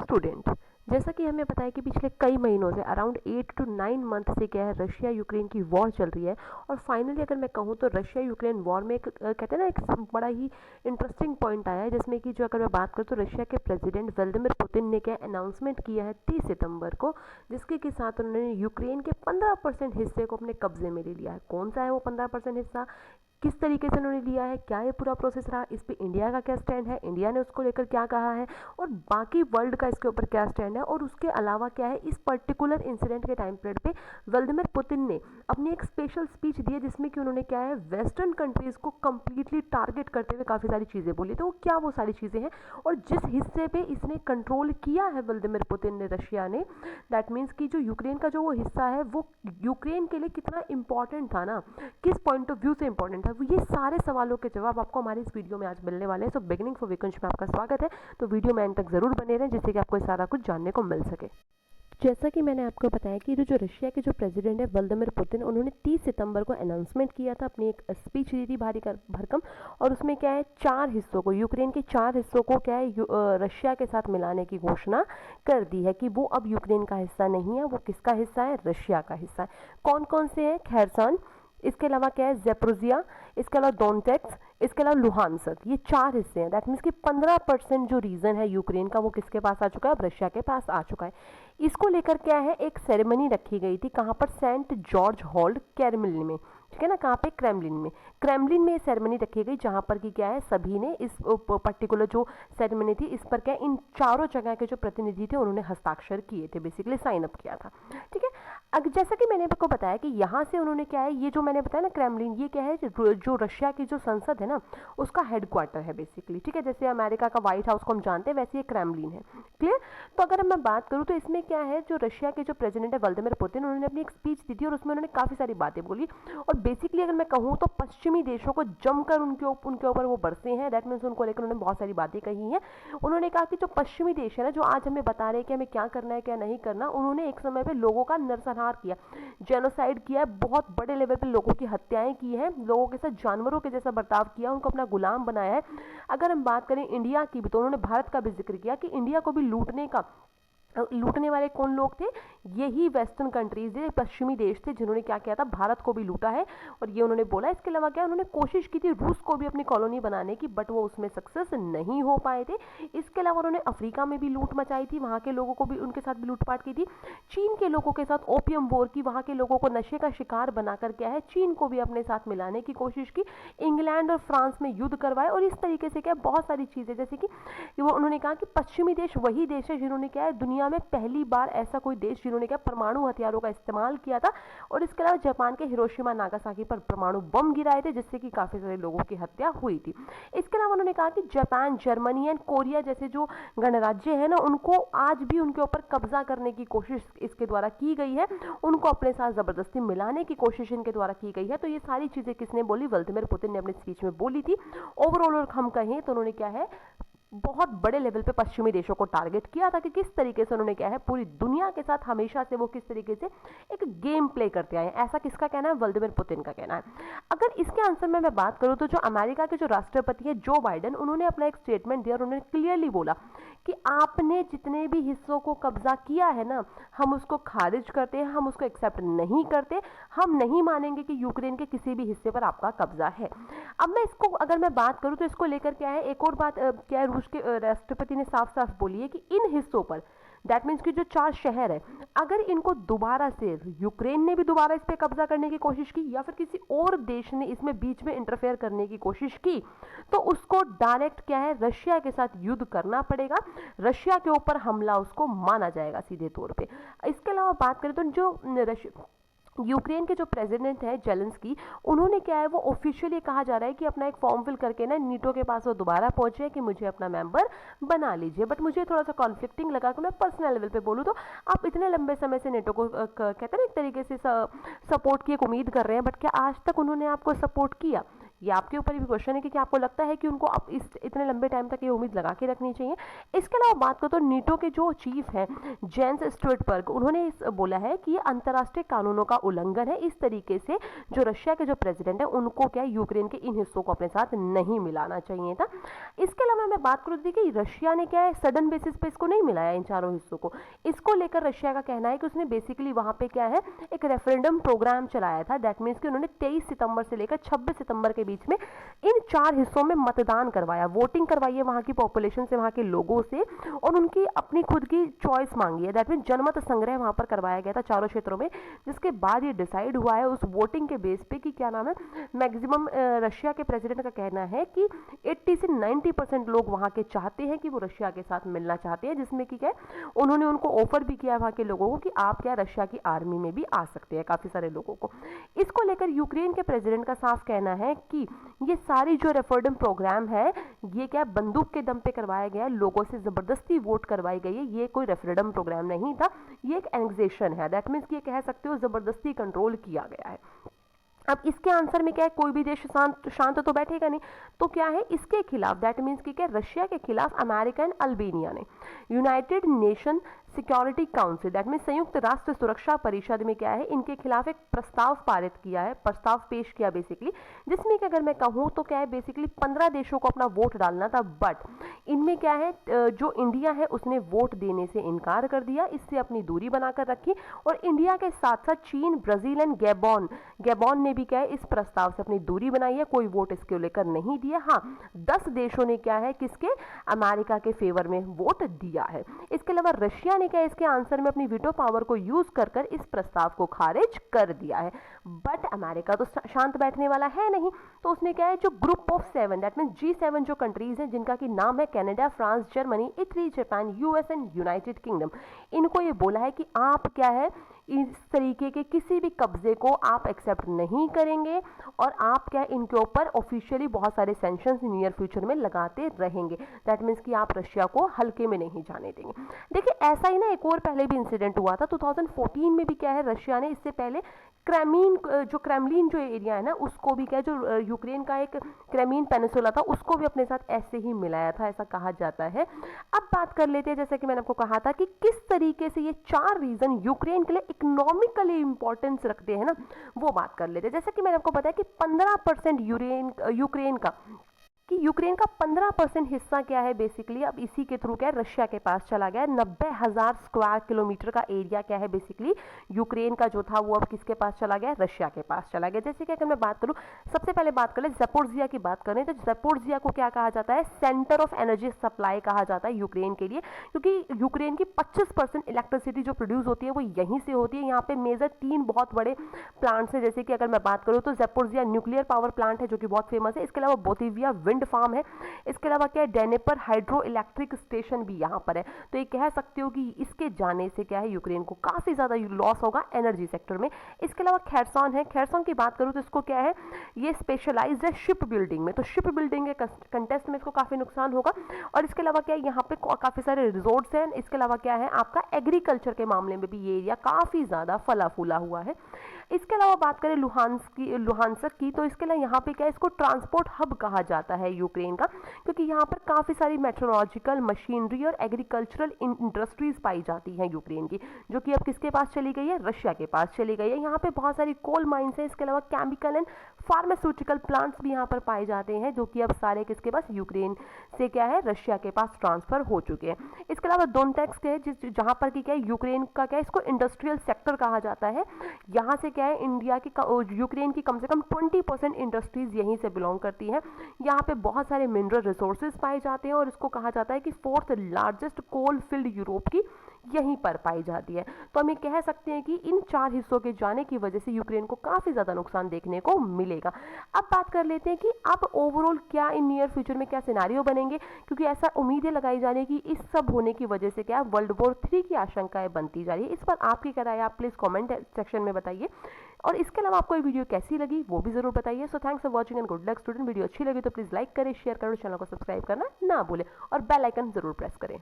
Student, जैसा कि हमें पता है कि पिछले कई महीनों से अराउंड 8 to 9 मंथ से क्या है, रशिया यूक्रेन की वॉर चल रही है। और फाइनली अगर मैं कहूँ तो रशिया यूक्रेन वॉर में एक कहते हैं ना, एक बड़ा ही इंटरेस्टिंग पॉइंट आया है, जिसमें कि जो अगर मैं बात करूँ तो रशिया के प्रेसिडेंट व्लादिमीर पुतिन ने क्या अनाउंसमेंट किया है 30 सितंबर को, जिसके के साथ उन्होंने यूक्रेन के 15% हिस्से को अपने कब्जे में ले लिया है। कौन सा है वो 15% हिस्सा, किस तरीके से उन्होंने लिया है, क्या ये पूरा प्रोसेस रहा, इस पे इंडिया का क्या स्टैंड है, इंडिया ने उसको लेकर क्या कहा है, और बाकी वर्ल्ड का इसके ऊपर क्या स्टैंड है, और उसके अलावा क्या है, इस पर्टिकुलर इंसिडेंट के टाइम पीरियड पे व्लादिमीर पुतिन ने अपनी एक स्पेशल स्पीच दी है, जिसमें कि उन्होंने क्या है, वेस्टर्न कंट्रीज को कंप्लीटली टारगेट करते हुए काफ़ी सारी चीज़ें बोली। तो वो क्या वो सारी चीज़ें हैं, और जिस हिस्से पे इसने कंट्रोल किया है व्लादिमीर पुतिन ने, रशिया ने, दैट मीन्स कि जो यूक्रेन का जो वो हिस्सा है वो यूक्रेन के लिए कितना इंपॉर्टेंट था ना, किस पॉइंट ऑफ व्यू से इंपॉर्टेंट था, ये सारे सवालों के जवाब आपको हमारी इस वीडियो में आज मिलने वाले हैं। सो बिगिनिंग फॉर विकंश में आपका स्वागत है। तो वीडियो में एंड तक जरूर बने रहें, जिससे कि आपको सारा कुछ जानने को मिल सके। जैसा कि मैंने आपको बताया कि जो रशिया के जो प्रेसिडेंट है व्लादिमीर पुतिन, उन्होंने 30 सितंबर को अनाउंसमेंट किया था, अपनी एक स्पीच दी थी भारी भरकम, और उसमें क्या है, 4 हिस्सों को, यूक्रेन के 4 हिस्सों को क्या है, रशिया के साथ मिलाने की घोषणा कर दी है कि वो अब यूक्रेन का हिस्सा नहीं है, वो किसका हिस्सा है, रशिया का हिस्सा है। कौन कौन से हैं, खैरसन, इसके अलावा क्या है, ज़ेपोरिज़िया, इसके अलावा डोनेट्स्क, इसके अलावा लुहानस्क, ये 4 हिस्से हैं। दैट मीन्स कि 15% जो रीजन है यूक्रेन का, वो किसके पास आ चुका है, अब रशिया के पास आ चुका है। इसको लेकर क्या है, एक सेरेमनी रखी गई थी, कहाँ पर, सेंट जॉर्ज हॉल क्रेमलिन में, ठीक है ना, कहाँ पे, क्रेमलिन में सेरेमनी रखी गई, जहाँ पर कि क्या है, सभी ने इस पर्टिकुलर जो सेरेमनी थी, इस पर क्या इन चारों जगह के जो प्रतिनिधि थे उन्होंने हस्ताक्षर किए थे, बेसिकली साइन अप किया था, ठीक है। अब जैसा कि मैंने आपको बताया कि यहाँ से उन्होंने क्या है, ये जो मैंने बताया ना क्रेमलिन, ये क्या है, जो रशिया की जो संसद है ना, उसका हेडक्वार्टर है बेसिकली, ठीक है। जैसे अमेरिका का व्हाइट हाउस को हम जानते हैं, वैसे ये क्रेमलिन है, क्लियर। तो अगर मैं बात करूँ तो इसमें क्या है, जो रशिया के जो प्रेसिडेंट है व्लादिमीर पुतिन, उन्होंने अपनी एक स्पीच दी थी और उसमें उन्होंने काफ़ी सारी बातें बोली। और बेसिकली अगर मैं कहूँ तो पश्चिमी देशों को जमकर उनके ऊपर वो बरसे हैं। दैट मीन्स उनको लेकर उन्होंने बहुत सारी बातें कही हैं। उन्होंने कहा कि जो पश्चिमी देश है ना, जो आज हमें बता रहे हैं कि हमें क्या करना है क्या नहीं करना, उन्होंने एक समय पे लोगों का नरसंहार किया, जेनोसाइड किया है, बहुत बड़े लेवल पे लोगों की हत्याएं की हैं, लोगों के साथ जानवरों के जैसा बर्ताव किया, उनको अपना गुलाम बनाया है। अगर हम बात करें इंडिया की भी, तो उन्होंने भारत का भी जिक्र किया कि इंडिया को भी लूटने वाले कौन लोग थे, यही वेस्टर्न कंट्रीज, ये पश्चिमी देश थे, जिन्होंने क्या किया था, भारत को भी लूटा है, और ये उन्होंने बोला। इसके अलावा क्या, उन्होंने कोशिश की थी रूस को भी अपनी कॉलोनी बनाने की, बट वो उसमें सक्सेस नहीं हो पाए थे। इसके अलावा उन्होंने अफ्रीका में भी लूट मचाई थी, वहाँ के लोगों को भी, उनके साथ भी लूटपाट की थी। चीन के लोगों के साथ ओपियम वॉर की, वहाँ के लोगों को नशे का शिकार बनाकर क्या है, चीन को भी अपने साथ मिलाने की कोशिश की। इंग्लैंड और फ्रांस में युद्ध करवाए, और इस तरीके से क्या, बहुत सारी चीज़ें, जैसे कि वो उन्होंने कहा कि पश्चिमी देश वही देश है जिन्होंने क्या है, दुनिया में पहली बार ऐसा कोई देश जिन्होंने क्या, परमाणु हथियारों का इस्तेमाल किया था। और इसके अलावा जापान के हिरोशिमा नागासाकी पर परमाणु बम गिराए थे, जिससे कि काफी सारे लोगों की हत्या हुई थी। इसके अलावा उन्होंने कहा कि जापान, जर्मनी एंड कोरिया जैसे जो गणराज्य है ना, उनको आज भी उनके ऊपर कब्जा करने की कोशिश इसके द्वारा की गई है, उनको अपने साथ जबरदस्ती मिलाने की कोशिश इनके द्वारा की गई है। तो ये सारी चीजें किसने बोली, व्लादिमीर पुतिन ने अपनी स्पीच में बोली थी। ओवरऑल हम कहें तो उन्होंने क्या है, बहुत बड़े लेवल पे पश्चिमी देशों को टारगेट किया था कि किस तरीके से उन्होंने क्या है, पूरी दुनिया के साथ हमेशा से वो किस तरीके से एक गेम प्ले करते आए। ऐसा किसका कहना है, व्लादिमीर पुतिन का कहना है। अगर इसके आंसर में मैं बात करूं तो जो अमेरिका के जो राष्ट्रपति है जो बाइडेन, उन्होंने अपना एक स्टेटमेंट दिया और उन्होंने क्लियरली बोला कि आपने जितने भी हिस्सों को कब्जा किया है ना, हम उसको खारिज करते हैं, हम उसको एक्सेप्ट नहीं करते, हम नहीं मानेंगे कि यूक्रेन के किसी भी हिस्से पर आपका कब्जा है। अब मैं इसको अगर मैं बात करूं तो इसको लेकर क्या है, एक और बात क्या है, रूस के राष्ट्रपति ने साफ साफ बोली है कि इन हिस्सों पर, दैट मीन्स कि जो 4 शहर है, अगर इनको दोबारा से यूक्रेन ने भी दोबारा इस पर कब्जा करने की कोशिश की, या फिर किसी और देश ने इसमें बीच में इंटरफेयर करने की कोशिश की, तो उसको डायरेक्ट क्या है, रशिया के साथ युद्ध करना पड़ेगा, रशिया के ऊपर हमला उसको माना जाएगा सीधे तौर पे। इसके अलावा बात करें तो जो यूक्रेन के जो प्रेसिडेंट है जेलेंस्की, उन्होंने क्या है, वो ऑफिशियली कहा जा रहा है कि अपना एक फॉर्म फिल करके ना नीटो के पास वो दोबारा पहुंचे कि मुझे अपना मेंबर बना लीजिए। बट मुझे थोड़ा सा कॉन्फ्लिक्टिंग लगा कि मैं पर्सनल लेवल पे बोलूँ तो आप इतने लंबे समय से नीटो को कहते हैं ना एक तरीके से सपोर्ट की एक उम्मीद कर रहे हैं, बट क्या आज तक उन्होंने आपको सपोर्ट किया? ये आपके ऊपर भी क्वेश्चन है कि क्या आपको लगता है कि उनको अब इस इतने लंबे टाइम तक ये उम्मीद लगा के रखनी चाहिए। इसके अलावा बात करो तो नीटो के जो चीफ हैं जेंस स्टोल्टनबर्ग, उन्होंने बोला है कि ये अंतर्राष्ट्रीय कानूनों का उल्लंघन है इस तरीके से जो रशिया के जो प्रेसिडेंट है उनको क्या यूक्रेन के इन हिस्सों को अपने साथ नहीं मिलाना चाहिए था। इसके अलावा मैं बात करूँ कि रशिया ने क्या है सडन बेसिस पे इसको नहीं मिलाया इन चारों हिस्सों को। इसको लेकर रशिया का कहना है कि उसने बेसिकली वहां पे क्या है एक रेफरेंडम प्रोग्राम चलाया था। दैट मीन्स कि उन्होंने 23 सितंबर से लेकर 26 सितंबर के बीच में इन 4 हिस्सों में मतदान करवाया, वोटिंग करवाई है वहां की पॉपुलेशन से, वहां के लोगों से, और उनकी अपनी खुद की चॉइस मांगी है। दैट मीन जनमत संग्रह वहां पर करवाया गया था चारों क्षेत्रों में, जिसके बाद ये डिसाइड हुआ है उस वोटिंग के बेस पे कि क्या नाम है मैक्सिमम रशिया के प्रेसिडेंट का कहना है कि 80 से 90% लोग वहां के चाहते हैं कि वो रशिया के साथ मिलना चाहते हैं, जिसमें कि क्या उन्होंने उनको ऑफर भी किया वहां के लोगों को कि आप क्या रशिया की आर्मी में भी आ सकते हैं, काफी सारे लोगों को। इसको लेकर यूक्रेन के प्रेसिडेंट का साफ कहना है कि ये सारी जो रेफरेंडम प्रोग्राम है ये क्या बंदूक के दम पे करवाया गया है, लोगों से जबरदस्ती वोट करवाई गई है, ये कोई रेफरेंडम प्रोग्राम नहीं था, ये एक एनेक्सेशन है। दैट मीन्स ये कह सकते हो जबरदस्ती कंट्रोल किया गया है। अब इसके आंसर में क्या है कोई भी देश शांत तो बैठेगा नहीं, तो क्या है इसके खिलाफ दैट मीन्स कि क्या रशिया के खिलाफ अमेरिका एंड अल्बेनिया ने United nation security council that mean संयुक्त राष्ट्र सुरक्षा परिषद में क्या है इनके खिलाफ एक प्रस्ताव पारित किया है, प्रस्ताव पेश किया बेसिकली, जिसमें कि अगर मैं कहूँ तो क्या है बेसिकली 15 देशों को अपना वोट डालना था, बट इनमें क्या है जो इंडिया है उसने वोट देने से इनकार कर दिया, इससे अपनी दूरी बनाकर रखी। और इंडिया के साथ साथ चीन, ब्राजील एंड गैबॉन ने भी क्या है इस प्रस्ताव से अपनी दूरी बनाई है, कोई वोट इसके लेकर नहीं दिया। हाँ 10 देशों ने क्या है किसके अमेरिका के फेवर में वोट दिया है। इसके अलावा रशिया ने क्या इसके आंसर में अपनी वीटो पावर को यूज कर इस प्रस्ताव को खारिज कर दिया है। बट अमेरिका तो शांत बैठने वाला है नहीं, तो उसने क्या है जो group of 7 that mean G7 जो कंट्रीज हैं जिनका कि नाम है Canada, France, Germany, Italy, Japan, US and United kingdom, इनको ये बोला है कि आप क्या है इस तरीके के किसी भी कब्जे को आप एक्सेप्ट नहीं करेंगे और आप क्या इनके ऊपर ऑफिशियली बहुत सारे सैंक्शंस नियर फ्यूचर में लगाते रहेंगे। दैट मीन्स कि आप रशिया को हल्के में नहीं जाने देंगे। देखिए ऐसा ही ना एक और पहले भी इंसिडेंट हुआ था 2014 में भी क्या है रशिया ने इससे पहले क्रेमलिन जो एरिया है ना उसको भी क्या जो यूक्रेन का एक क्रेमीन पेनिसुला था उसको भी अपने साथ ऐसे ही मिलाया था, ऐसा कहा जाता है। अब बात कर लेते हैं जैसे कि मैंने आपको कहा था कि किस तरीके से ये 4 रीजन यूक्रेन के लिए इकोनॉमिकली इंपॉर्टेंस रखते हैं ना, वो बात कर लेते हैं। जैसे कि मैंने आपको बताया कि 15% यूक्रेन का 15% हिस्सा क्या है बेसिकली अब इसी के थ्रू क्या है रशिया के पास चला गया। 90,000 स्क्वायर किलोमीटर का एरिया क्या है बेसिकली यूक्रेन का जो था वो अब किसके पास चला गया, रशिया के पास चला गया। जैसे कि अगर मैं बात करूं सबसे पहले बात कर ले ज़पोरिज़िया की बात करें तो ज़पोरिज़िया को क्या कहा जाता है, सेंटर ऑफ एनर्जी सप्लाई कहा जाता है यूक्रेन के लिए, क्योंकि यूक्रेन की 25% इलेक्ट्रिसिटी जो प्रोड्यूस होती है वो यहीं से होती है। यहाँ पे मेजर 3 बहुत बड़े प्लांट्स हैं, जैसे कि अगर मैं बात करूँ तो ज़पोरिज़िया न्यूक्लियर पावर प्लांट है जो कि बहुत फेमस है, इसके अलावा बोथिविया विंड फार्म है, इसके अलावा क्या है डेनेपर हाइड्रो इलेक्ट्रिक स्टेशन भी यहाँ पर है। तो ये कह सकते हो कि इसके जाने से क्या है यूक्रेन को काफी ज्यादा लॉस होगा एनर्जी सेक्टर में। इसके अलावा खेरसॉन है, खेरसॉन की बात करूँ तो इसको क्या है ये स्पेशलाइज्ड है शिप बिल्डिंग में, तो शिप बिल्डिंग के कंटेस्ट में इसको काफी नुकसान होगा। और इसके अलावा क्या है यहाँ पे काफी सारे रिजोर्ट्स हैं। इसके अलावा क्या है आपका एग्रीकल्चर के मामले में भी ये एरिया काफी ज्यादा फला फूला हुआ है। इसके अलावा बात करें लुहानस्क की तो इसके अलावा यहाँ पे क्या है इसको ट्रांसपोर्ट हब कहा जाता है यूक्रेन का, क्योंकि यहाँ पर काफ़ी सारी मेट्रोलॉजिकल मशीनरी और एग्रीकल्चरल इंडस्ट्रीज पाई जाती हैं यूक्रेन की, जो कि अब किसके पास चली गई है, रशिया के पास चली गई है। यहाँ पे बहुत सारी कोल माइंस हैं, इसके अलावा केमिकल एंड फार्मास्यूटिकल प्लांट्स भी यहाँ पर पाए जाते हैं, जो कि अब सारे किसके पास यूक्रेन से क्या है रशिया के पास ट्रांसफर हो चुके हैं। इसके अलावा डोनेट्स्क है जहाँ पर कि क्या है यूक्रेन का क्या है इसको इंडस्ट्रियल सेक्टर कहा जाता है। यहाँ से क्या है इंडिया की यूक्रेन की कम से कम 20% इंडस्ट्रीज यहीं से बिलोंग करती हैं। यहाँ पे बहुत सारे मिनरल रिसोर्सेज पाए जाते हैं और इसको कहा जाता है कि 4th largest coal field Europe की यहीं पर पाई जाती है। तो हम ये कह सकते हैं कि इन 4 हिस्सों के जाने की वजह से यूक्रेन को काफ़ी ज़्यादा नुकसान देखने को मिलेगा। अब बात कर लेते हैं कि अब ओवरऑल क्या इन नियर फ्यूचर में क्या सिनारियो बनेंगे, क्योंकि ऐसा उम्मीदें लगाई जा रही है कि इस सब होने की वजह से क्या वर्ल्ड वॉर 3 की आशंकाएं बनती जा रही है। इस पर आपकी क्या राय है, आप प्लीज़ कॉमेंट सेक्शन में बताइए। और इसके अलावा आपको ये वीडियो कैसी लगी वो भी जरूर बताइए। So thanks for watching and good luck student. Video अच्छी लगी तो प्लीज़ लाइक करें, शेयर करें, चैनल को सब्सक्राइब करना ना भूलें और बेल आइकन जरूर प्रेस करें।